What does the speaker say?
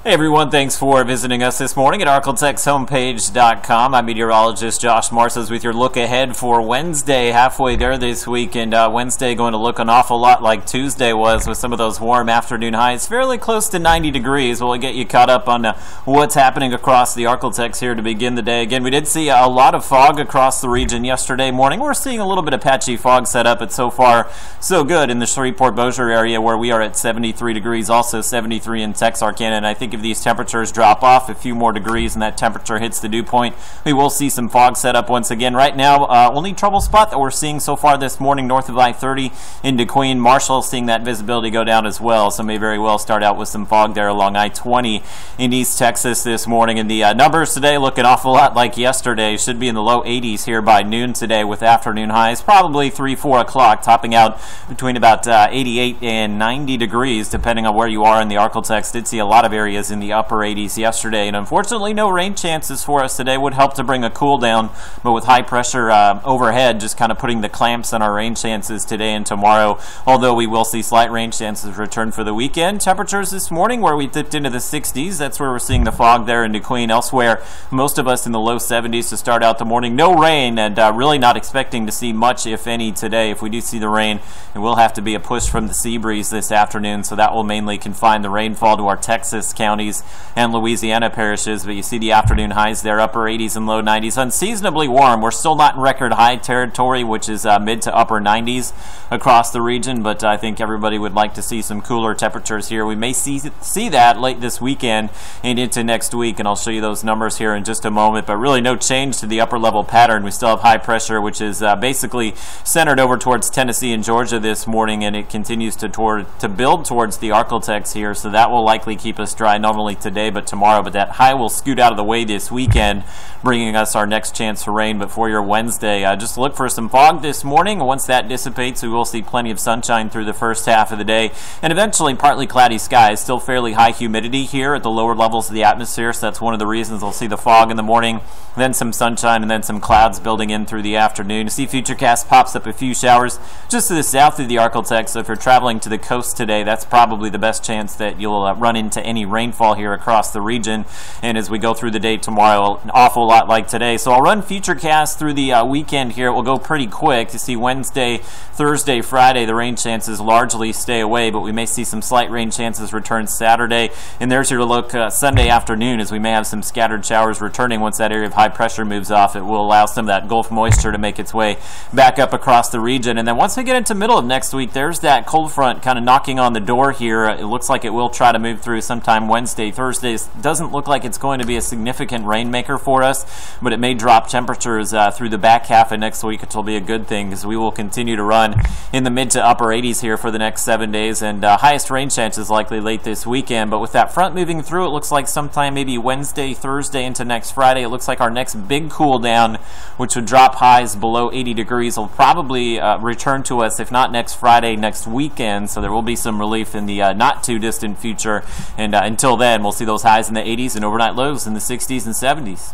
Hey everyone, thanks for visiting us this morning at arklatexhomepage.com. I'm meteorologist Josh Marsas with your look ahead for Wednesday, halfway there this week, and Wednesday going to look an awful lot like Tuesday was with some of those warm afternoon highs, fairly close to 90 degrees. We'll get you caught up on what's happening across the Arklatex here to begin the day. Again, we did see a lot of fog across the region yesterday morning. We're seeing a little bit of patchy fog set up, but so far so good in the Shreveport-Bossier area where we are at 73 degrees, also 73 in Texarkana, and I think if these temperatures drop off a few more degrees and that temperature hits the dew point, we will see some fog set up once again. Right now, only trouble spot that we're seeing so far this morning north of I-30 into Queen. Marshall seeing that visibility go down as well, so may very well start out with some fog there along I-20 in East Texas this morning. And the numbers today look an awful lot like yesterday. Should be in the low 80s here by noon today with afternoon highs, probably 3-4 o'clock, topping out between about 88 and 90 degrees depending on where you are in the Arklatex. Did see a lot of areas in the upper 80s yesterday, and unfortunately no rain chances for us today. Would help to bring a cool down, but with high pressure overhead just kind of putting the clamps on our rain chances today and tomorrow, although we will see slight rain chances return for the weekend. Temperatures this morning where we dipped into the 60s, that's where we're seeing the fog there into Queen. Elsewhere, most of us in the low 70s to start out the morning. No rain, and really not expecting to see much, if any, today. If we do see the rain, it will have to be a push from the sea breeze this afternoon, so that will mainly confine the rainfall to our Texas counties and Louisiana parishes. But you see the afternoon highs there, upper 80s and low 90s. Unseasonably warm. We're still not in record high territory, which is mid to upper 90s across the region, but I think everybody would like to see some cooler temperatures here. We may see that late this weekend and into next week, and I'll show you those numbers here in just a moment. But really no change to the upper level pattern. We still have high pressure, which is basically centered over towards Tennessee and Georgia this morning, and it continues to build towards the Arklatex here, so that will likely keep us dry not only today but tomorrow. But that high will scoot out of the way this weekend, bringing us our next chance for rain. But for your Wednesday, just look for some fog this morning. Once that dissipates, we will see plenty of sunshine through the first half of the day, and eventually partly cloudy skies. Still fairly high humidity here at the lower levels of the atmosphere, so that's one of the reasons we'll see the fog in the morning, then some sunshine, and then some clouds building in through the afternoon. You see Futurecast pops up a few showers just to the south of the Arklatex, so if you're traveling to the coast today, that's probably the best chance that you'll run into any rainfall here across the region. And as we go through the day tomorrow, an awful lot like today. So I'll run Futurecast through the weekend here. It will go pretty quick. You see Wednesday, Thursday, Friday, the rain chances largely stay away, but we may see some slight rain chances return Saturday. And there's your look Sunday afternoon, as we may have some scattered showers returning once that area of high pressure moves off. It will allow some of that Gulf moisture to make its way back up across the region. And then once we get into middle of next week, there's that cold front kind of knocking on the door here. It looks like it will try to move through sometime Wednesday, Thursday. Doesn't look like it's going to be a significant rainmaker for us, but it may drop temperatures through the back half of next week, which will be a good thing because we will continue to run in the mid to upper 80s here for the next 7 days, and highest rain chances likely late this weekend. But with that front moving through, it looks like sometime maybe Wednesday, Thursday into next Friday, it looks like our next big cool down, which would drop highs below 80 degrees, will probably return to us, if not next Friday, next weekend. So there will be some relief in the not too distant future, and until then we'll see those highs in the 80s and overnight lows in the 60s and 70s.